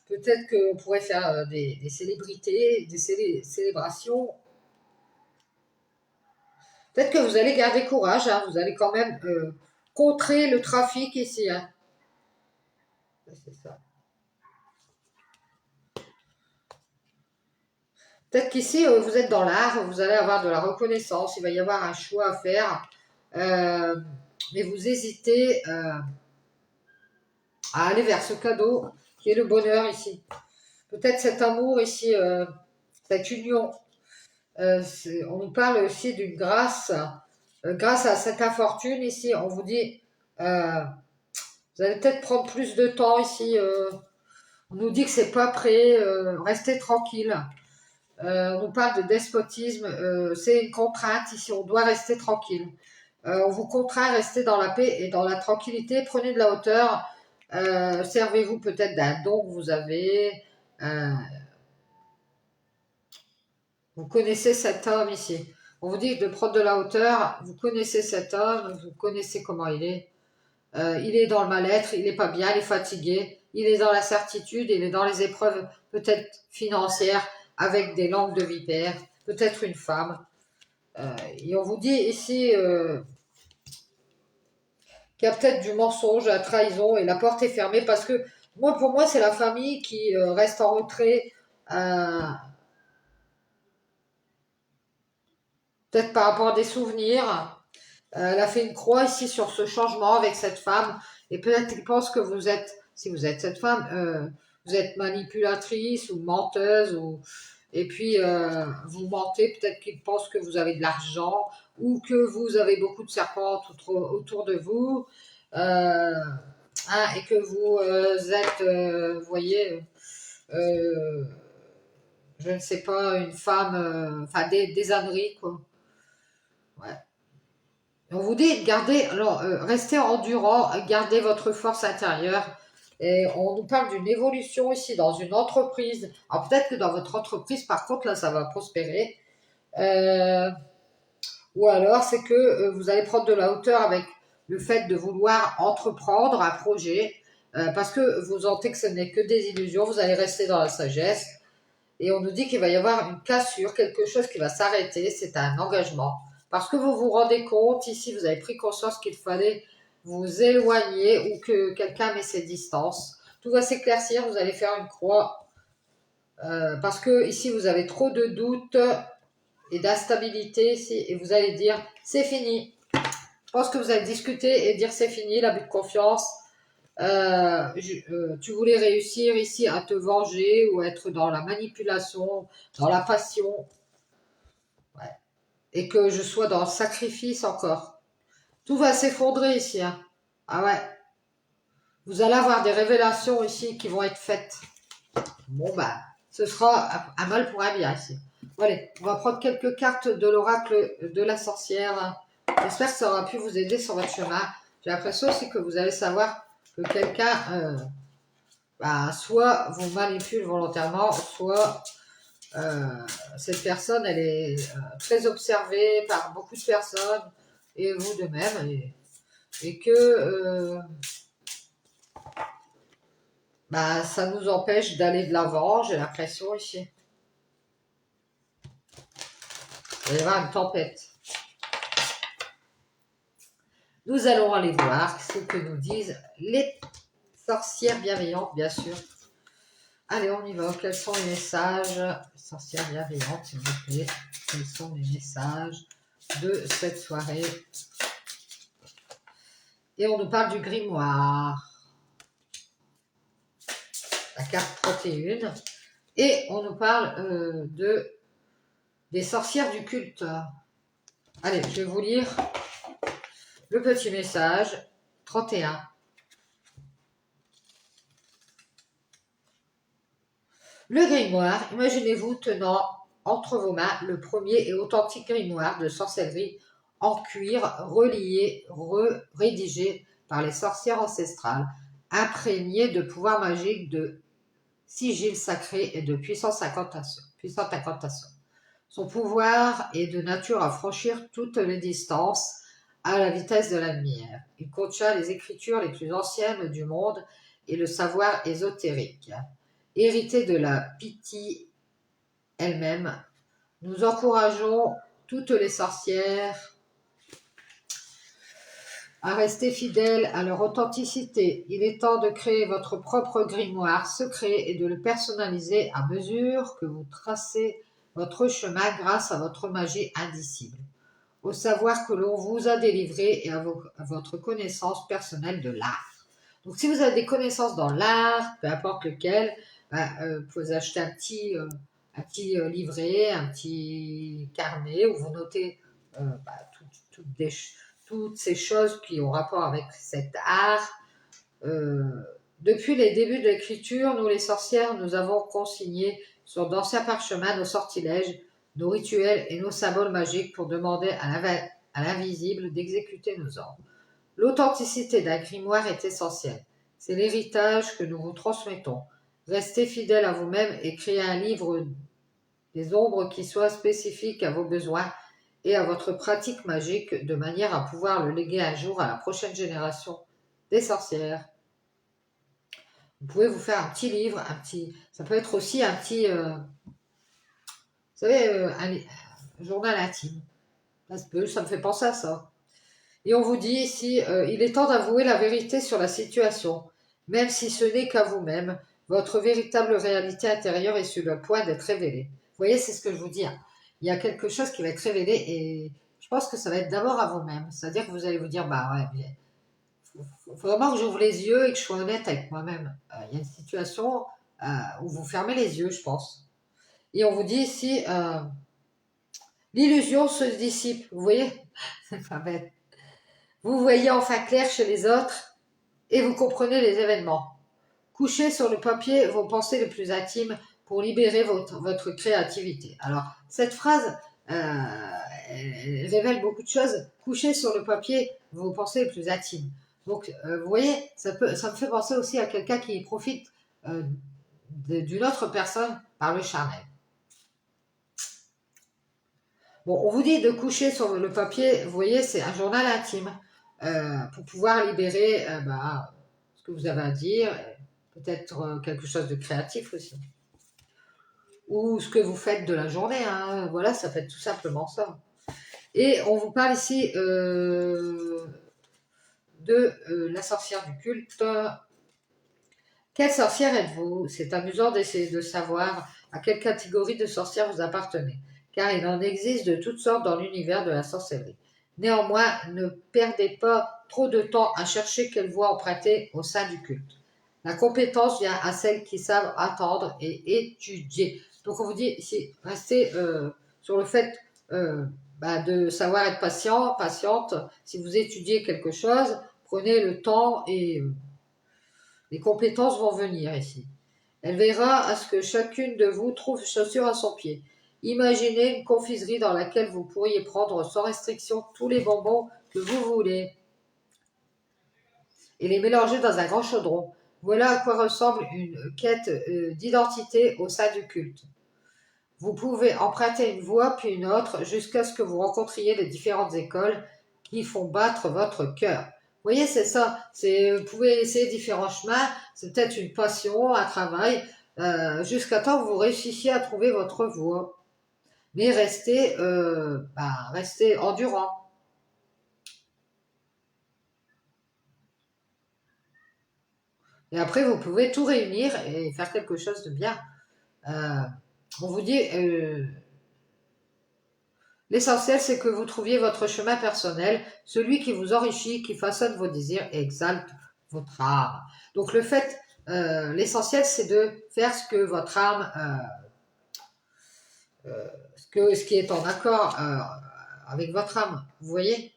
Speaker 1: Peut-être qu'on pourrait faire des célébrités, célébrations. Peut-être que vous allez garder courage. Hein, vous allez quand même contrer le trafic ici. Hein. C'est ça. Peut-être qu'ici, vous êtes dans l'art, vous allez avoir de la reconnaissance. Il va y avoir un choix à faire. Euh, mais vous hésitez à aller vers ce cadeau qui est le bonheur ici. Peut-être cet amour ici, cette union. On nous parle aussi d'une grâce. Grâce à cette infortune ici, on vous dit, vous allez peut-être prendre plus de temps ici. On nous dit que c'est pas prêt. Restez tranquille. On nous parle de despotisme. C'est une contrainte ici. On doit rester tranquille. On vous contraint à rester dans la paix et dans la tranquillité. Prenez de la hauteur. Servez-vous peut-être d'un don que vous avez. Euh, Vous connaissez cet homme ici. On vous dit de prendre de la hauteur. Vous connaissez cet homme. Vous connaissez comment il est. Il est dans le mal-être. Il n'est pas bien. Il est fatigué. Il est dans la certitude. Il est dans les épreuves peut-être financières avec des langues de vipère. Peut-être une femme. Et on vous dit ici qu'il y a peut-être du mensonge, la trahison et la porte est fermée parce que moi, pour moi, c'est la famille qui reste en retrait. Euh, Peut-être par rapport à des souvenirs. Elle a fait une croix ici sur ce changement avec cette femme. Et peut-être qu'il pense que vous êtes, si vous êtes cette femme, vous êtes manipulatrice ou menteuse. Et puis, vous mentez. Peut-être qu'il pense que vous avez de l'argent ou que vous avez beaucoup de serpents autour de vous. Hein, et que vous êtes, vous voyez, euh, je ne sais pas, une femme, enfin des âneries, quoi. Ouais. On vous dit, gardez, alors, restez endurant, gardez votre force intérieure. Et on nous parle d'une évolution ici dans une entreprise. Alors peut-être que dans votre entreprise, par contre, là, ça va prospérer. Euh, ou alors, c'est que vous allez prendre de la hauteur avec le fait de vouloir entreprendre un projet. Parce que vous sentez que ce n'est que des illusions. Vous allez rester dans la sagesse. Et on nous dit qu'il va y avoir une cassure, quelque chose qui va s'arrêter, c'est un engagement. Parce que vous vous rendez compte, ici, vous avez pris conscience qu'il fallait vous éloigner ou que quelqu'un met ses distances. Tout va s'éclaircir, vous allez faire une croix. Parce que ici, vous avez trop de doutes et d'instabilité ici, et vous allez dire, c'est fini. Je pense que vous allez discuter et dire, c'est fini, l'abus de confiance. Tu voulais réussir ici à te venger ou être dans la manipulation, dans la passion, ouais. Et que je sois dans le sacrifice encore. Tout va s'effondrer ici. Hein. Ah ouais. Vous allez avoir des révélations ici qui vont être faites. Bon bah, ce sera un mal pour un bien ici. Voilà, on va prendre quelques cartes de l'oracle de la sorcière. J'espère que ça aura pu vous aider sur votre chemin. J'ai l'impression aussi que vous allez savoir que quelqu'un bah, soit vous manipule volontairement, soit cette personne, elle est très observée par beaucoup de personnes, et vous de même, et que bah, ça nous empêche d'aller de l'avant, j'ai l'impression ici. Il va y avoir une tempête. Nous allons aller voir ce que nous disent les sorcières bienveillantes, bien sûr. Allez, on y va. Quels sont les messages, sorcières bienveillantes, s'il vous plaît? Quels sont les messages de cette soirée? Et on nous parle du grimoire. La carte 31. Et on nous parle des sorcières du culte. Allez, je vais vous lire le petit message 31. Le grimoire, imaginez-vous tenant entre vos mains le premier et authentique grimoire de sorcellerie en cuir relié, rédigé par les sorcières ancestrales, imprégné de pouvoirs magiques, de sigils sacrés et de puissantes incantations. Son pouvoir est de nature à franchir toutes les distances à la vitesse de la lumière. Il contient les écritures les plus anciennes du monde et le savoir ésotérique. Hérité de la Pythie elle-même, nous encourageons toutes les sorcières à rester fidèles à leur authenticité. Il est temps de créer votre propre grimoire secret et de le personnaliser à mesure que vous tracez votre chemin grâce à votre magie indicible, au savoir que l'on vous a délivré et à votre connaissance personnelle de l'art. Donc si vous avez des connaissances dans l'art, peu importe lequel, vous pouvez acheter un petit livret, un petit carnet où vous notez toutes ces choses qui ont rapport avec cet art. Depuis les débuts de l'écriture, nous les sorcières, nous avons consigné sur d'anciens parchemins nos sortilèges, nos rituels et nos symboles magiques pour demander à l'invisible d'exécuter nos ordres. L'authenticité d'un grimoire est essentielle. C'est l'héritage que nous vous transmettons. Restez fidèles à vous-même et créez un livre des ombres qui soit spécifique à vos besoins et à votre pratique magique, de manière à pouvoir le léguer un jour à la prochaine génération des sorcières. Vous pouvez vous faire un petit livre, ça peut être aussi un petit, vous savez, un journal intime. Ça me fait penser à ça. Et on vous dit ici, il est temps d'avouer la vérité sur la situation, même si ce n'est qu'à vous-même. Votre véritable réalité intérieure est sur le point d'être révélée. Vous voyez, c'est ce que je vous dis. Il y a quelque chose qui va être révélé et je pense que ça va être d'abord à vous-même. C'est-à-dire que vous allez vous dire, bah ouais, faut vraiment que j'ouvre les yeux et que je sois honnête avec moi-même. Il y a une situation où vous fermez les yeux, je pense. Et on vous dit ici, l'illusion se dissipe. Vous voyez, c'est pas bête. Vous voyez enfin clair chez les autres et vous comprenez les événements. Couchez sur le papier vos pensées les plus intimes pour libérer votre créativité. Alors, cette phrase, elle révèle beaucoup de choses. Couchez sur le papier vos pensées les plus intimes. Donc, vous voyez, ça me fait penser aussi à quelqu'un qui profite d'une autre personne par le charnel. Bon, on vous dit de coucher sur le papier, vous voyez, c'est un journal intime pour pouvoir libérer ce que vous avez à dire, peut-être quelque chose de créatif aussi. Ou ce que vous faites de la journée, hein. Voilà, ça fait tout simplement ça. Et on vous parle ici de la sorcière du culte. Quelle sorcière êtes-vous? C'est amusant d'essayer de savoir à quelle catégorie de sorcière vous appartenez, car il en existe de toutes sortes dans l'univers de la sorcellerie. Néanmoins, ne perdez pas trop de temps à chercher quelle voie emprunter au sein du culte. La compétence vient à celles qui savent attendre et étudier. Donc on vous dit ici, restez sur le fait de savoir être patiente. Si vous étudiez quelque chose, prenez le temps et les compétences vont venir ici. Elle veillera à ce que chacune de vous trouve chaussure à son pied. Imaginez une confiserie dans laquelle vous pourriez prendre sans restriction tous les bonbons que vous voulez et les mélanger dans un grand chaudron. Voilà à quoi ressemble une quête d'identité au sein du culte. Vous pouvez emprunter une voie puis une autre jusqu'à ce que vous rencontriez les différentes écoles qui font battre votre cœur. Vous voyez, c'est ça. Vous pouvez essayer différents chemins. C'est peut-être une passion, un travail, jusqu'à temps que vous réussissiez à trouver votre voie. Mais restez endurant. Et après, vous pouvez tout réunir et faire quelque chose de bien. On vous dit, l'essentiel, c'est que vous trouviez votre chemin personnel, celui qui vous enrichit, qui façonne vos désirs et exalte votre âme. Donc le fait, l'essentiel, c'est de faire ce que votre âme, ce qui est en accord avec votre âme. Vous voyez?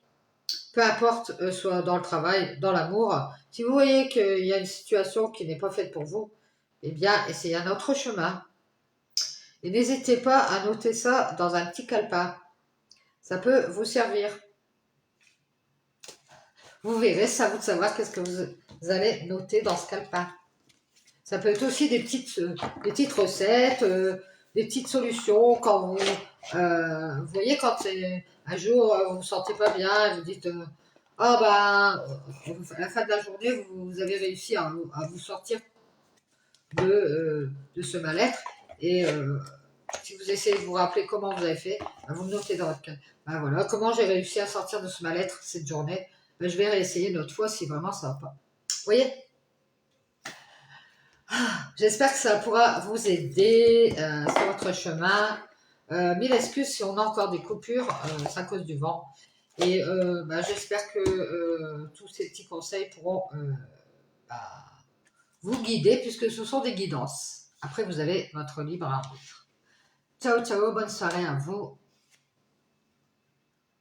Speaker 1: Peu importe, soit dans le travail, dans l'amour. Si vous voyez qu'il y a une situation qui n'est pas faite pour vous, eh bien, essayez un autre chemin. Et n'hésitez pas à noter ça dans un petit calepin. Ça peut vous servir. Vous verrez, c'est à vous de savoir qu'est-ce que vous allez noter dans ce calepin. Ça peut être aussi des petites recettes, des petites solutions quand vous voyez, quand un jour vous vous sentez pas bien, vous dites ah à la fin de la journée vous avez réussi à vous sortir de ce mal-être et si vous essayez de vous rappeler comment vous avez fait, vous le notez dans votre calepin. Voilà, comment j'ai réussi à sortir de ce mal-être cette journée. Je vais réessayer une autre fois si vraiment ça va pas. Vous voyez? J'espère que ça pourra vous aider sur votre chemin. Mille excuses si on a encore des coupures, c'est à cause du vent. Et j'espère que tous ces petits conseils pourront bah, vous guider puisque ce sont des guidances. Après, vous avez votre libre arbitre. Ciao, ciao, bonne soirée à vous.